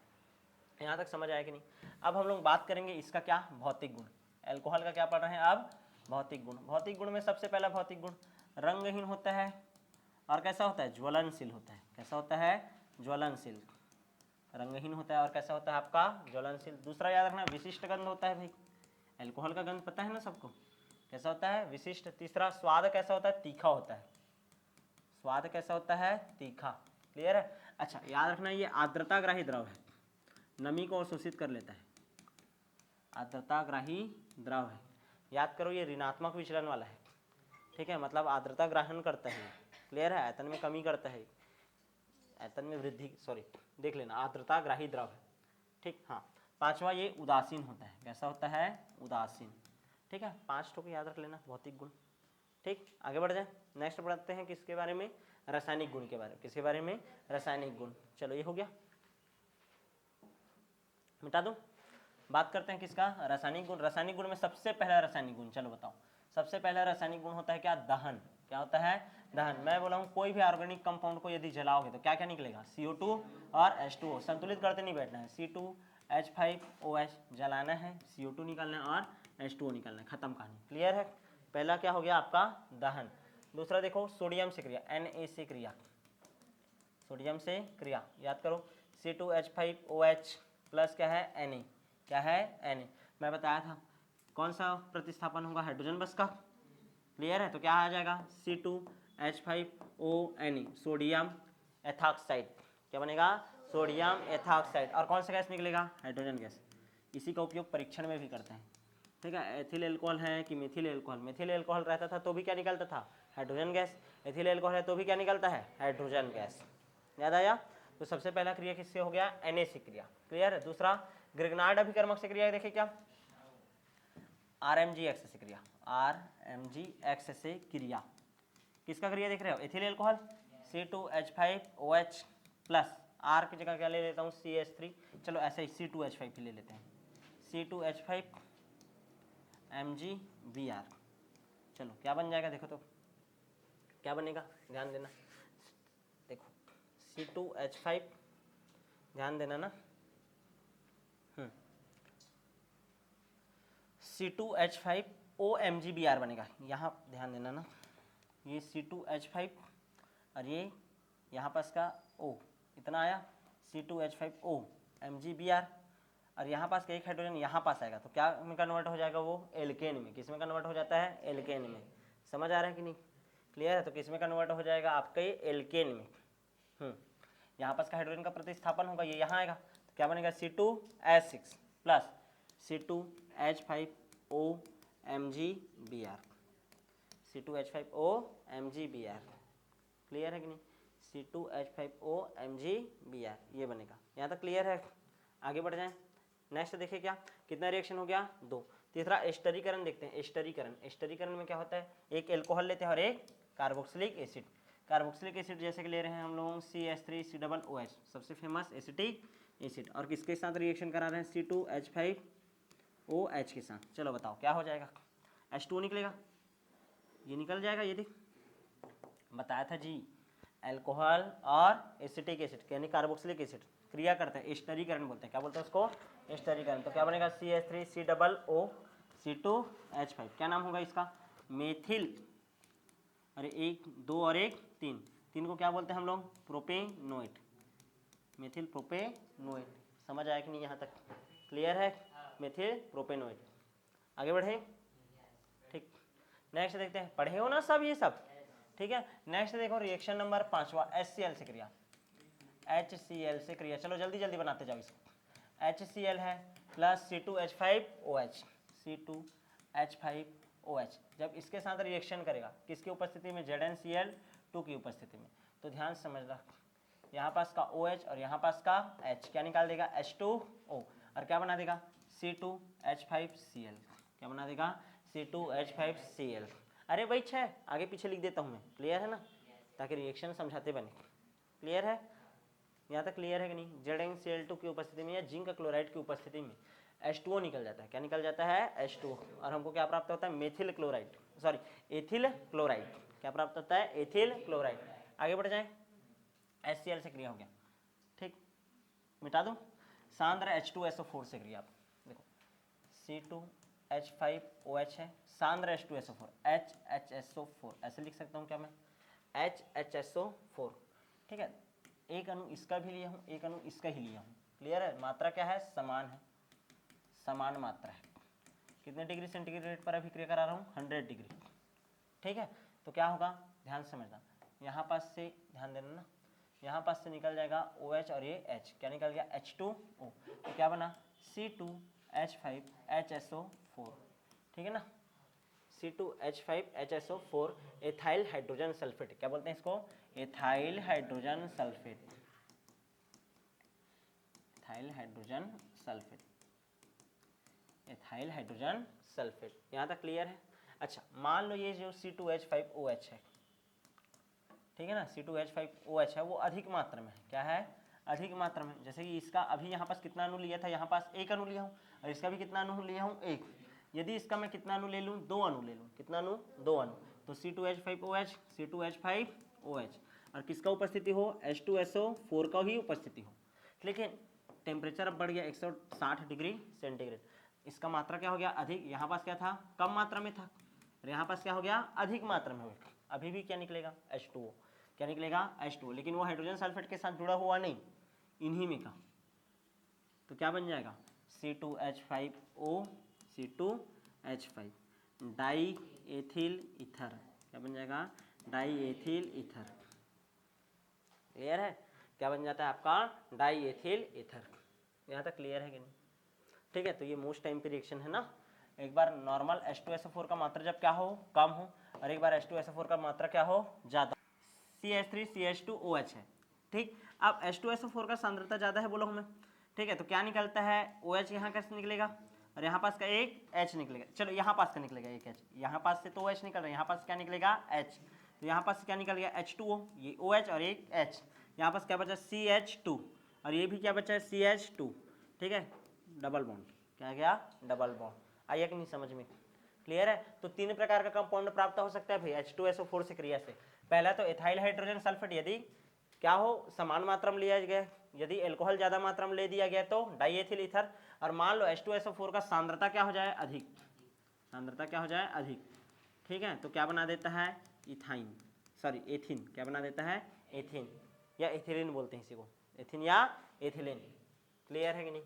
यहाँ तक समझ आया कि नहीं। अब हम लोग बात करेंगे इसका क्या, भौतिक गुण। एल्कोहल का क्या पढ़ रहे हैं अब, भौतिक गुण। भौतिक गुण में सबसे पहला भौतिक गुण, रंगहीन होता है और कैसा होता है, ज्वलनशील होता है। कैसा होता है, ज्वलनशील, रंगहीन होता है और कैसा होता है आपका, ज्वलनशील। दूसरा याद रखना, विशिष्ट गंध होता है भाई, एल्कोहल का गंध पता है ना सबको, कैसा होता है, विशिष्ट। तीसरा, स्वाद कैसा होता है, तीखा होता है। स्वाद कैसा होता है, तीखा। क्लियर है। अच्छा, याद रखना ये आर्द्रताग्राही द्रव है, नमी को अवशोषित कर लेता है, आर्द्रताग्राही द्रव है। याद करो ये ऋणात्मक विचलन वाला है, ठीक है, मतलब आर्द्रता ग्रहण करता है। क्लियर है, आयतन में कमी करता है, आयतन में वृद्धि, सॉरी देख लेना, आर्द्रता ग्राही द्रव है, ठीक। हाँ, पांचवा ये उदासीन होता है। कैसा होता है, उदासीन। ठीक है, 5 को याद रख लेना भौतिक गुण। ठीक, आगे बढ़ जाए, नेक्स्ट पढ़ते हैं किसके बारे में, रासायनिक गुण के बारे में। किसके बारे में, रासायनिक गुण। चलो ये हो गया, मिटा दो। बात करते हैं किसका, रासायनिक गुण। रासायनिक गुण में सबसे पहला रासायनिक गुण, चलो बताओ, सबसे पहला रासायनिक गुण होता है क्या, दहन। क्या होता है, दहन। मैं बोला हूँ कोई भी ऑर्गेनिक कंपाउंड को यदि जलाओगे तो क्या क्या निकलेगा, CO2 और H2O। संतुलित करते नहीं बैठना है, C2H5OH जलाना है, CO2 निकालना है और H2O निकालना है, खत्म कहानी। क्लियर है। पहला क्या हो गया आपका, दहन। दूसरा देखो, सोडियम से क्रिया, Na से क्रिया, सोडियम से क्रिया। याद करो, C2H5OH प्लस क्या है, Na। क्या है, Na। मैं बताया था कौन सा प्रतिस्थापन होगा, हाइड्रोजन बस का। क्लियर है, तो क्या आ जाएगा, C2H5O, Na, सोडियम एथॉक्साइड। क्या बनेगा, सोडियम एथॉक्साइड। और कौन सा गैस निकलेगा, हाइड्रोजन गैस। इसी का उपयोग परीक्षण में भी करते हैं। ठीक है, एथिल एल्कोहल है कि मिथिल एल्कोहल। मिथिल एल्कोहल रहता था तो भी क्या निकलता था, हाइड्रोजन गैस। एथिल एल्कोहल है तो भी क्या निकलता है, हाइड्रोजन गैस। याद आया। तो सबसे पहला क्रिया किससे हो गया, Na से क्रिया। क्लियर है। दूसरा, ग्रिग्नार्ड अभिकर्मक से क्रिया देखे क्या, RMGX से क्रिया, RMGX से क्रिया। किसका क्रिया देख रहे हो, ethyl alcohol, C2H5OH plus, R की जगह क्या ले लेता हूँ, CH3। चलो ऐसे ही C2H5 ले लेते हैं, C2H5MgBr। चलो क्या बन जाएगा, देखो तो क्या बनेगा, ध्यान देना। देखो C2H5, ध्यान देना ना, C2H5OMgBr बनेगा। यहाँ ध्यान देना ना, ये C2H5 और ये यहाँ पास का O, इतना आया, C2H5OMgBr। और यहाँ पास का एक हाइड्रोजन यहाँ पास आएगा तो क्या में कन्वर्ट हो जाएगा, वो एल्केन में। किस में कन्वर्ट हो जाता है, एल्केन में। समझ आ रहा है कि नहीं, क्लियर है। तो किस में कन्वर्ट हो जाएगा, आपका ये एल्केन में। यहाँ पास का हाइड्रोजन का प्रतिस्थापन होगा, ये यहाँ आएगा तो क्या बनेगा, C2H6 plus C2H5OMgBr, C2H5OMgBr। Clear है कि नहीं, C2H5OMgBr ये बनेगा। यहाँ तक क्लियर है। आगे बढ़ जाएं, नेक्स्ट देखिए क्या, कितना रिएक्शन हो गया, 2। तीसरा, एस्टरीकरण देखते हैं। एस्टरीकरण, एस्टरीकरण में क्या होता है, एक एल्कोहल लेते हैं और एक कार्बोक्सिलिक एसिड। कार्बोक्सिलिक एसिड जैसे कि ले रहे हैं हम लोग CH3COOH, सबसे फेमस एसिटिक एसिड। और किसके साथ रिएक्शन करा रहे हैं, C2H5OH के साथ। चलो बताओ क्या हो जाएगा, H2O निकलेगा, ये निकल जाएगा। ये देख बताया था जी, एल्कोहल और एसिटिक एसिड यानी कार्बोक्सिलिक एसिड क्रिया करते हैं, एस्टरीकरण बोलते हैं। क्या बोलते हैं उसको, एस्टरीकरण। तो क्या बनेगा, CH3COO C2H5, क्या नाम होगा इसका, मेथिल। अरे 1 2 और 1 3, 3 को क्या बोलते हैं हम लोग, प्रोपेनोएट, मेथिल प्रोपेनोएट। समझ आया कि नहीं यहाँ तक? क्लियर है? Methyl propanoid. आगे बढ़े, ठीक। नेक्स्ट देखते हैं, पढ़े हो ना सब ये सब, ठीक है। नेक्स्ट देखो रिएक्शन नंबर 5वां, HCl से क्रिया, HCl से क्रिया। चलो जल्दी जल्दी बनाते जाओ इसको। HCl है प्लस C2H5OH, C2H5OH जब इसके साथ रिएक्शन करेगा, किसकी उपस्थिति में? ZnCl2 की उपस्थिति में। तो ध्यान से समझना, यहाँ पास का OH और यहाँ पास का H क्या निकाल देगा? H2O, और क्या बना देगा? C2H5Cl। क्या बना देगा? C2H5Cl। अरे भाई 6 आगे पीछे लिख देता हूँ मैं, क्लियर है ना, ताकि रिएक्शन समझाते बने। क्लियर है? यहाँ तक क्लियर है कि नहीं? ZnCl2 की उपस्थिति में या जिंक क्लोराइड की उपस्थिति में H2O निकल जाता है। क्या निकल जाता है? H2O। और हमको क्या प्राप्त होता है? Methyl chloride, sorry ethyl chloride. क्या प्राप्त होता है? Ethyl chloride. आगे बढ़ जाए, HCl से क्रिया हो गया, ठीक, मिटा दो। सांद्र H2SO4 से क्रिया, आप देखो C2H5OH है, सांद्र H2SO4 HHSO4, ऐसे लिख सकता हूँ क्या मैं? HHSO4, ठीक है। एक अणु इसका भी लिया हूँ, एक अणु इसका ही लिया हूँ। क्लियर है? मात्रा क्या है? समान है, समान मात्रा है। कितने डिग्री सेंटीग्रेड पर अभिक्रिया करा रहा हूँ? 100 डिग्री, ठीक है। तो क्या होगा? ध्यान से समझना, यहाँ पास से ध्यान देना ना, यहाँ पास से निकल जाएगा OH और ये H, क्या निकल गया? H2O। तो क्या बना? C2H5HSO4, ठीक है ना, C2H5HSO4 एथाइल हाइड्रोजन सल्फेट। क्या बोलते हैं इसको? Ethyl hydrogen sulphate, ethyl hydrogen sulphate, ethyl hydrogen sulphate. यहाँ तक क्लियर है? अच्छा, मान लो ये जो C2H5OH है, ठीक है ना, C2H5OH है, वो अधिक मात्रा में है। क्या है? अधिक मात्रा में। जैसे कि इसका अभी यहाँ पास कितना अणु लिया था? यहाँ पास एक अणु लिया हूँ, और इसका भी कितना अणु लिया हूँ? एक। यदि इसका मैं कितना अणु ले लूँ? 2 अणु ले लूँ। कितना अणु? 2 अणु। तो C2H5OH, C2H5OH, और किसका उपस्थिति हो? H2SO4 का ही उपस्थिति हो। लेकिन टेम्परेचर अब बढ़ गया 160 डिग्री सेंटीग्रेड। इसका मात्रा क्या हो गया? अधिक। यहाँ पास क्या था? कम मात्रा में था, और यहाँ पास क्या हो गया? अधिक मात्रा में हो गया। अभी भी क्या निकलेगा? H2O। क्या निकलेगा? H2O। लेकिन वो हाइड्रोजन सल्फेट के साथ जुड़ा हुआ नहीं, इन्हीं में का। तो क्या बन जाएगा? C2H5O, C2H5, die ethyl ether. क्या बन जाएगा? Die ethyl ether. क्लियर है? क्या बन जाता है आपका? Die ethyl ether. यहाँ तक क्लियर है कि नहीं? ठीक है, तो ये मोस्ट टाइम पे रिएक्शन है ना। एक बार नॉर्मल H2SO4 का मात्रा जब क्या हो? कम हो, और एक बार H2SO4 का मात्रा क्या हो? ज़्यादा। CH3CH2OH है, ठीक। अब H2SO4 का सांद्रता ज़्यादा है बोला हूँ मैं, ठीक है। तो क्या निकलता है? OH यहाँ कैसे निकलेगा, और यहाँ पास का एक H निकलेगा। चलो यहाँ पास का निकलेगा एक H, यहाँ पास से तो OH निकल रहा है, यहाँ पास क्या निकलेगा? H। तो यहाँ पास क्या निकल गया? H2O, ये OH और एक H। यहाँ पास क्या बचा? CH2, और ये भी क्या बचा है? CH2, ठीक है। डबल बॉन्ड, क्या गया? Double bond. आइए कि नहीं समझ में? क्लियर है? तो 3 प्रकार का कंपाउंड प्राप्त हो सकता है भाई H2SO4 से क्रिया से। पहला तो एथाइल हाइड्रोजन सल्फेट, यदि क्या हो? समान मात्रा में लिया गया, यदि अल्कोहल ज्यादा मात्रा में ले दिया गया तो डाईएथिल ईथर। और मान लो H2SO4 का सांद्रता क्या हो जाए? अधिक। सांद्रता क्या हो जाए? अधिक, ठीक है। तो क्या बना देता है? Ethyne, sorry ethyne. क्या बना देता है? एथिन, या एथिलीन बोलते हैं इसी को, एथिन या एथिलीन। क्लियर है कि नहीं?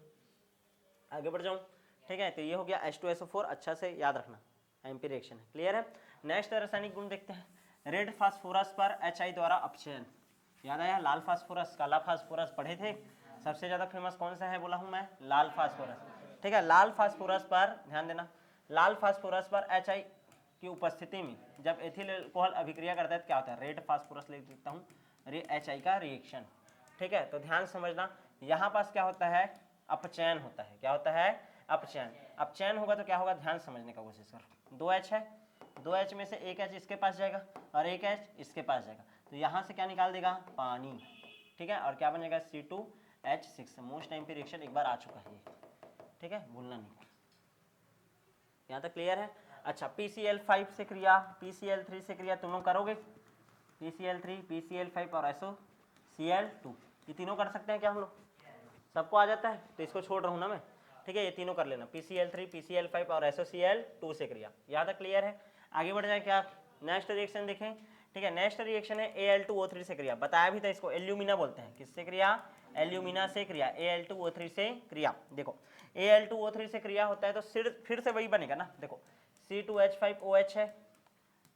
आगे बढ़ जाऊं, ठीक है। तो ये हो गया H2SO4, अच्छा से याद रखना, एम्पी रिएक्शन है। क्लियर है? नेक्स्ट रासायनिक गुण देखते हैं। रेड फास्फोरस पर HI द्वारा अपचयन। याद आया? लाल फास्फोरस, काला फास्फोरस पढ़े थे। सबसे ज्यादा फेमस कौन सा है बोला हूं मैं? लाल फास्फोरस, ठीक है। लाल फास्फोरस पर ध्यान देना, लाल फास्फोरस पर HI की उपस्थिति में जब एथिल अल्कोहल अभिक्रिया करता है तो क्या होता है? रेड फास्फोरस लिख देता हूँ, HI का रिएक्शन, ठीक है। तो ध्यान समझना, यहाँ पास क्या होता है? अपचयन होता है। क्या होता है? अपचयन। अपचयन होगा तो क्या होगा? ध्यान समझने का कोशिश कर। 2 H है, 2 H में से एक H इसके पास जाएगा और एक H इसके पास जाएगा, तो यहाँ से क्या निकाल देगा? पानी, ठीक है। और क्या बन जाएगा? C2H6। मोस्ट टाइम पे रिएक्शन एक बार आ चुका है, ठीक है, भूलना नहीं। यहाँ तक क्लियर है? अच्छा, PCl5 से क्रिया, PCl3 से क्रिया तुम लोग करोगे? PCl3, PCl5 और SOCl2, ये तीनों कर सकते हैं क्या हम लोग? सबको आ जाता है? तो इसको छोड़ रहा हूँ ना मैं, ठीक है। ये तीनों कर लेना, PCl3, PCl5 और SOCl2 से क्रिया। यहाँ तक क्लियर है? आगे बढ़ जाए क्या? नेक्स्ट रिएक्शन देखें, ठीक है। नेक्स्ट रिएक्शन है Al2O3 से क्रिया, बताया भी था इसको, एल्यूमिना बोलते हैं। किससे क्रिया? एल्यूमिना से क्रिया, Al2O3 से क्रिया। देखो Al2O3 से क्रिया होता है तो फिर से वही बनेगा ना। देखो C2H5OH है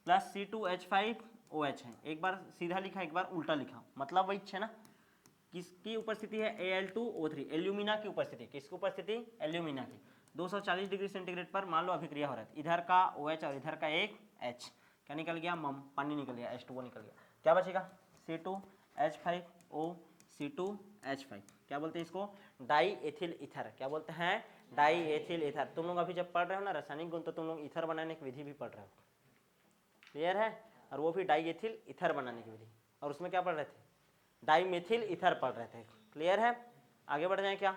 प्लस C2H5OH है, एक बार सीधा लिखा एक बार उल्टा लिखा, मतलब वही है ना। किसकी उपस्थिति है? Al2O3, एल्यूमिना की उपस्थिति। किसकी उपस्थिति? एल्यूमिना की। 240 डिग्री सेंटीग्रेड पर मान लो अभी क्रिया हो रहा है, इधर का OH और इधर का एक H, क्या निकल गया? पानी निकल गया, H2O निकल गया। क्या बचेगा? C2H5O, C2H5, क्या बोलते हैं इसको? Die ethyl ether. क्या बोलते हैं? Die ethyl ether. तुम लोग अभी जब पढ़ रहे हो ना रासायनिक गुण, तो तुम लोग ईथर बनाने की विधि भी पढ़ रहे हो, क्लियर है? और वो भी डाई एथिल ईथर बनाने की विधि, और उसमें क्या पढ़ रहे थे? डाई मेथिल ईथर पढ़ रहे थे, क्लियर है? आगे बढ़ जाए क्या?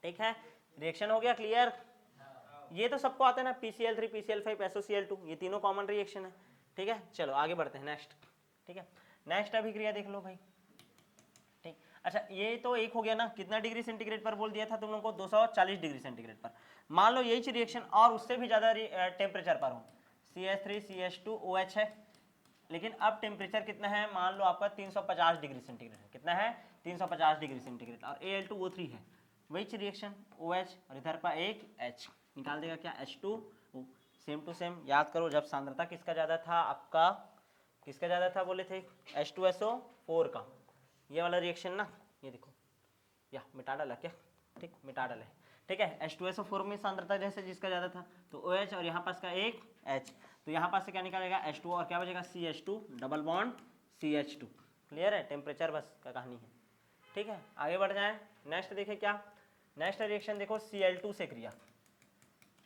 ठीक है, रिएक्शन हो गया क्लियर? ये तो सबको आता है ना, PCl3 PCl5 SOCl2, ये तीनों कॉमन रिएक्शन है। ठीक है, चलो आगे बढ़ते हैं नेक्स्ट। ठीक है, नेक्स्ट अभिक्रिया देख लो भाई। ठीक, अच्छा ये तो एक हो गया ना, कितना डिग्री सेंटीग्रेड पर बोल दिया था तुम लोगों को? 240 डिग्री सेंटीग्रेड पर। मान लो यही रिएक्शन और उससे भी ज्यादा टेम्परेचर पर हो, CH3CH2OH है, लेकिन अब टेम्परेचर कितना है? मान लो आपका 350 डिग्री सेंटीग्रेड है। कितना है? 350 डिग्री सेंटीग्रेड, और Al2O3 है, वही रिएक्शन OH और इधर का एक H, निकाल देगा क्या? H2O। सेम टू सेम याद करो, जब सांद्रता किसका ज़्यादा था? आपका किसका ज़्यादा था बोले थे? H2SO4 का, ये वाला रिएक्शन ना, ये देखो, या मिटा डाला क्या? ठीक, मिटा डाला है। ठीक है, H2SO4 में सांद्रता जैसे जिसका ज़्यादा था तो OH, और यहाँ पास का एक H, तो यहाँ पास से क्या निकालेगा? H2O, और क्या बचेगा? CH2 double bond CH2। Clear है? टेम्परेचर बस का कहानी है। ठीक है, आगे बढ़ जाए। नेक्स्ट देखें क्या? नेक्स्ट रिएक्शन देखो, Cl2 से क्रिया,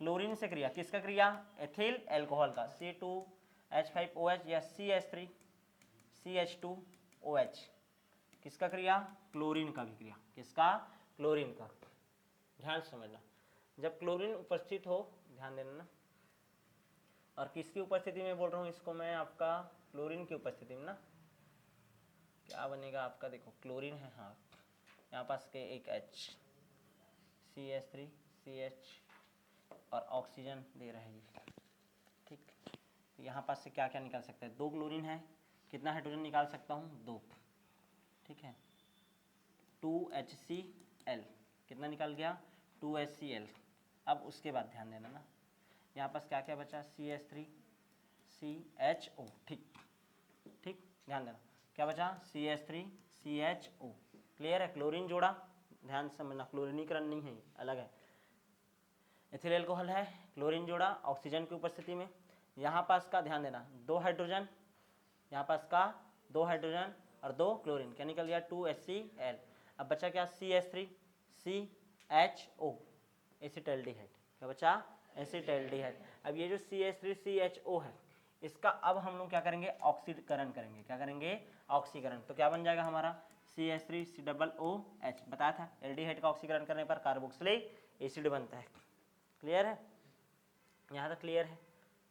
क्लोरीन से क्रिया। किसका क्रिया? एथिल एल्कोहल का, C2H5OH या CH3CH2OH। किसका क्रिया? क्लोरीन का भी क्रिया। किसका? क्लोरीन का। ध्यान से समझना, जब क्लोरीन उपस्थित हो, ध्यान देना ना, और किसकी उपस्थिति में बोल रहा हूँ इसको मैं? आपका क्लोरीन की उपस्थिति में ना, क्या बनेगा आपका? देखो क्लोरीन है, हाँ, यहाँ पास के एक H, CH3CH और ऑक्सीजन दे रहे हैं। ठीक, तो यहाँ पास से क्या क्या निकाल सकते हैं? 2 क्लोरीन है, कितना हाइड्रोजन निकाल सकता हूँ? 2। ठीक है, 2HCl, कितना निकल गया? 2HCl। अब उसके बाद ध्यान देना ना, यहाँ पास क्या क्या बचा? CH3CHO। ठीक ठीक, ध्यान देना, क्या बचा? CH3CHO। क्लियर है? क्लोरीन जोड़ा, ध्यान से समझना, क्लोरीनीकरण नहीं है, अलग है। एथिल एल्कोहल है, क्लोरीन जोड़ा ऑक्सीजन की उपस्थिति में। यहाँ पास का ध्यान देना, 2 हाइड्रोजन, यहाँ पास का 2 हाइड्रोजन और 2 क्लोरीन, क्या निकल गया? 2HCl। अब बचा क्या? CH3CHO, acetaldehyde. क्या बचा? एसिटाल्डिहाइड। अब ये जो CH3CHO है, इसका अब हम लोग क्या करेंगे? ऑक्सीकरण करेंगे। क्या करेंगे? ऑक्सीकरण। तो क्या बन जाएगा हमारा? CH3COOH। बताया था एल्डिहाइड का ऑक्सीकरण करने पर कार्बोक्सिलिक एसिड बनता है। क्लियर है? यहाँ तक क्लियर है?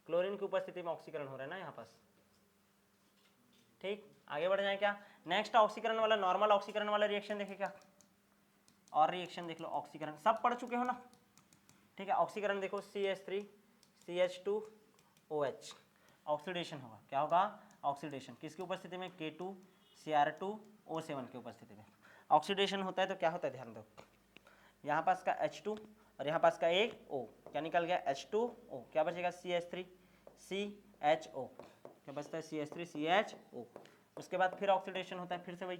क्लोरीन की उपस्थिति में ऑक्सीकरण हो रहा है ना यहाँ पास। ठीक, आगे बढ़ जाए क्या? नेक्स्ट ऑक्सीकरण वाला, नॉर्मल ऑक्सीकरण वाला रिएक्शन देखे क्या? और रिएक्शन देख लो, ऑक्सीकरण सब पढ़ चुके हो ना। ठीक है, ऑक्सीकरण देखो, CH3CH2OH, ऑक्सीडेशन होगा। क्या होगा? ऑक्सीडेशन। किसकी उपस्थिति में? K2Cr2O7 की उपस्थिति में ऑक्सीडेशन होता है। तो क्या होता है? ध्यान दो, यहाँ पास का H2 और यहाँ पास का एक O, क्या निकल गया? H2O। क्या बचेगा? CH3CHO। क्या बचता है? CH3CHO। उसके बाद फिर ऑक्सीडेशन होता है, फिर से वही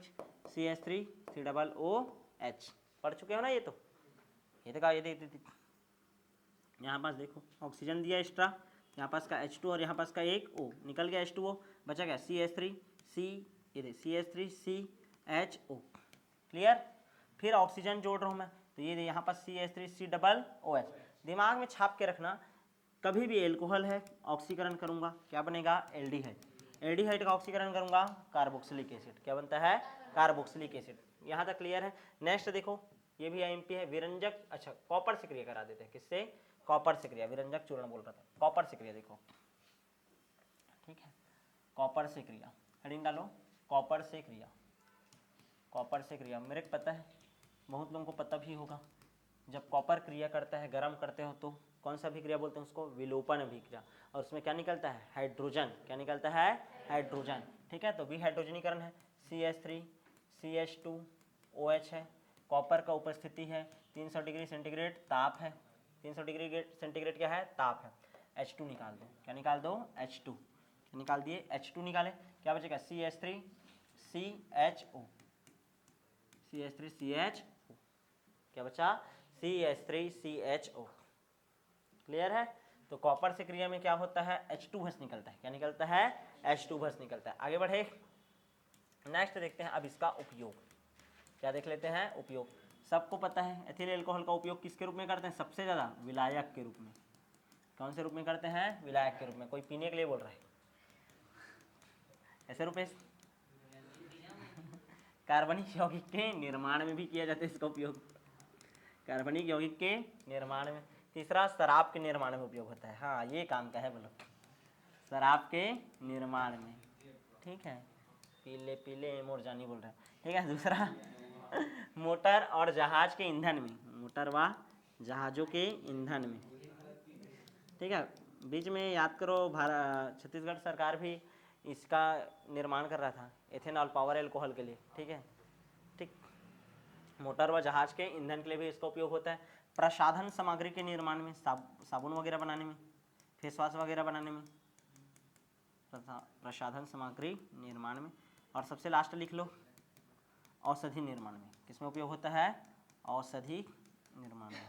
CH3COOH। पढ़ चुके हो ना ये तो। ये देखा, ये देख, यहाँ पास देखो ऑक्सीजन दिया एक्स्ट्रा, यहाँ पास का H2 और यहाँ पास का एक O, निकल गया H2O, बचा गया CH3CHO। क्लियर? फिर ऑक्सीजन जोड़ रहा हूँ मैं, तो ये यहाँ पास CH3COOH। दिमाग में छाप के रखना, कभी भी एल्कोहल है ऑक्सीकरण करूँगा, क्या बनेगा? एल्डिहाइड। एल्डिहाइड का ऑक्सीकरण करूँगा, कार्बोक्सिलिक एसिड। क्या बनता है? Carboxylic acid. यहाँ तक क्लियर है? नेक्स्ट देखो, ये भी IMP है, विरंजक, अच्छा कॉपर से क्रिया करा देते हैं। किससे? कॉपर से क्रिया, विरंजक चूर्ण बोल रहा था, कॉपर से क्रिया देखो। ठीक है, कॉपर से क्रिया, हेडिंग डालो, कॉपर से क्रिया। कॉपर से क्रिया मेरे को पता है, बहुत लोगों को पता भी होगा, जब कॉपर क्रिया करता है, गर्म करते हो तो कौन सा अभिक्रिया बोलते हैं उसको? विलोपन अभिक्रिया। और उसमें क्या निकलता है? हाइड्रोजन। क्या निकलता है? हाइड्रोजन। ठीक है, तो विहाइड्रोजनीकरण है, CH3 CH2 OH है। कॉपर का उपस्थिति है, 300 डिग्री सेंटीग्रेड ताप है, 300 डिग्री सेंटीग्रेड क्या है? ताप है। H2 निकाल दो। क्या निकाल दो? H2 निकाल दिए, H2 निकाले, क्या बचेगा? CH3 CHO, CH3 CHO, क्या बचा? CH3 CHO। क्लियर है? तो कॉपर से क्रिया में क्या होता है? H2 निकलता है। क्या निकलता है? H2 निकलता है। आगे बढ़े, नेक्स्ट देखते हैं अब इसका उपयोग। क्या देख लेते हैं? उपयोग। सबको पता है एथिल एल्कोहल का उपयोग किसके रूप में करते हैं? सबसे ज़्यादा विलायक के रूप में। कौन से रूप में करते हैं? विलायक के रूप में। कोई पीने के लिए बोल रहा है ऐसे रुपेश? कार्बनिक यौगिक के निर्माण में भी किया जाता है इसका उपयोग, कार्बनिक यौगिक के निर्माण में। तीसरा, शराब के निर्माण में उपयोग होता है। हाँ, ये काम का है, बोलो, शराब के निर्माण में। ठीक है, पीले पीले मोरजानी बोल रहे हैं। ठीक है, दूसरा, मोटर और जहाज के ईंधन में, मोटर व जहाज़ों के ईंधन में। ठीक है, बीच में याद करो छत्तीसगढ़ सरकार भी इसका निर्माण कर रहा था, एथेनॉल पावर एल्कोहल के लिए। ठीक है, ठीक, मोटर व जहाज के ईंधन के लिए भी इसका उपयोग होता है। प्रसाधन सामग्री के निर्माण में, साबुन वगैरह बनाने में, फेस वॉश वगैरह बनाने में, प्रसाधन सामग्री निर्माण में। और सबसे लास्ट लिख लो, औषधि निर्माण में। किसमें उपयोग होता है? औषधि निर्माण में,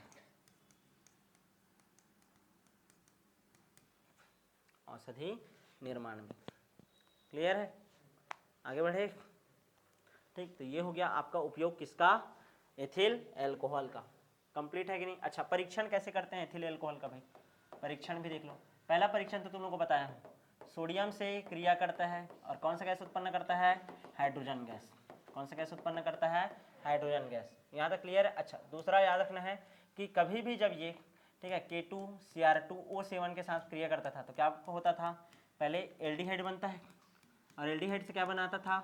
औषधि निर्माण में। क्लियर है? आगे बढ़े। ठीक, तो ये हो गया आपका उपयोग किसका? एथिल एल्कोहल का। कंप्लीट है कि नहीं? अच्छा, परीक्षण कैसे करते हैं एथिल एल्कोहल का भाई? परीक्षण भी देख लो। पहला परीक्षण तो तुम लोगों को बताया हूँ, सोडियम से क्रिया करता है और कौन सा गैस उत्पन्न करता है? Hydrogen gas. कौन सा गैस उत्पन्न करता है? Hydrogen gas. यहाँ तक क्लियर है? अच्छा, दूसरा याद रखना है कि कभी भी जब ये, ठीक है, K2Cr2O7 के साथ क्रिया करता था तो क्या होता था? पहले एल्डिहाइड बनता है और एल्डिहाइड से क्या बनाता था?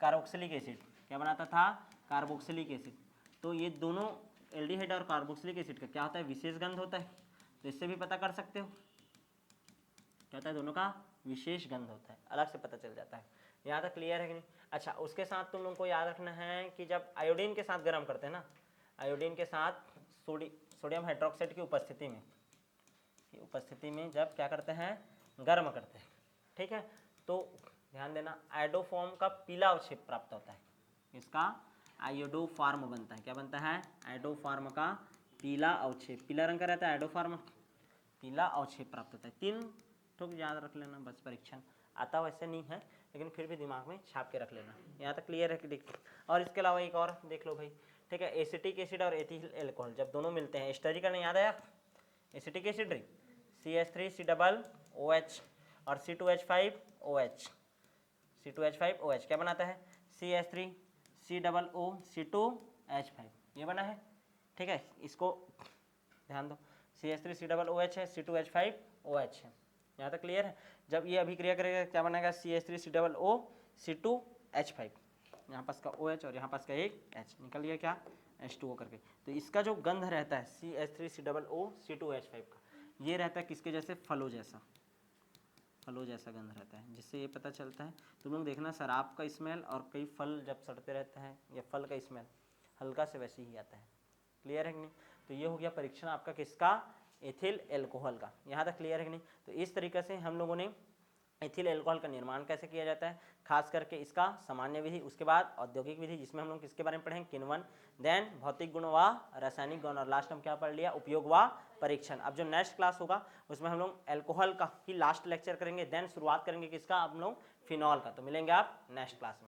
Carboxylic acid. क्या बनाता था? Carboxylic acid. तो ये दोनों एल्डिहाइड और कार्बोक्सिलिक एसिड का क्या होता है? विशेष गंध होता है। तो इससे भी पता कर सकते हो क्या होता है? दोनों का विशेष गंध होता है, अलग से पता चल जाता है। यहाँ तक क्लियर है कि नहीं? अच्छा, उसके साथ तुम लोगों को याद रखना है कि जब आयोडीन के साथ गर्म करते हैं ना, आयोडीन के साथ सोडियम हाइड्रोक्साइड की उपस्थिति में जब क्या करते हैं? गर्म करते हैं। ठीक है, तो ध्यान देना, आयोडोफॉर्म का पीला अवक्षेप प्राप्त होता है। इसका आयोडोफॉर्म बनता है। क्या बनता है? आयोडोफॉर्म का पीला अवक्षेप, पीला रंग का रहता है आयोडोफॉर्म, पीला अवक्षेप प्राप्त होता है। 3 ठोक याद रख लेना बस, परीक्षण आता वैसे नहीं है लेकिन फिर भी दिमाग में छाप के रख लेना। यहाँ तक क्लियर है कि देख? और इसके अलावा एक और देख लो भाई। ठीक है, एसिटिक एसिड और एथिल एल्कोहल जब दोनों मिलते हैं, स्टरीकरण याद आया? एसिटिक एसिड रही, CH3COOH और C2H5OH, C2H5OH क्या बनाता है? CH3COOC2H5, ये बना है। ठीक है, इसको ध्यान दो, CH3COOH है, C2H5OH है। यहाँ तक क्लियर है? जब ये अभिक्रिया करेगा क्या बनेगा? CH3COOC2H5, यहाँ पास का OH और यहाँ पास का एक H निकल गया, क्या? H2O करके। तो इसका जो गंध रहता है CH3COOC2H5 का, ये रहता है किसके जैसे? फलों जैसा, फलों जैसा गंध रहता है, जिससे ये पता चलता है। तुम लोग देखना, शराब का स्मेल और कई फल जब सड़ते रहते हैं या फल का स्मेल हल्का से वैसे ही आता है। क्लियर है कि नहीं? तो ये हो गया परीक्षण आपका किसका? एथिल एल्कोहल का। यहाँ तक क्लियर है कि नहीं? तो इस तरीके से हम लोगों ने एथिल एल्कोहल का निर्माण कैसे किया जाता है, खास करके इसका सामान्य विधि, उसके बाद औद्योगिक विधि जिसमें हम लोग किसके बारे में पढ़ेंगे? किण्वन, देन भौतिक गुण व रासायनिक गुण, और लास्ट हम क्या पढ़ लिया? उपयोग व परीक्षण। अब जो नेक्स्ट क्लास होगा उसमें हम लोग एल्कोहल का ही लास्ट लेक्चर करेंगे, देन शुरुआत करेंगे किसका? हम लोग फिनॉल का। तो मिलेंगे आप नेक्स्ट क्लास में।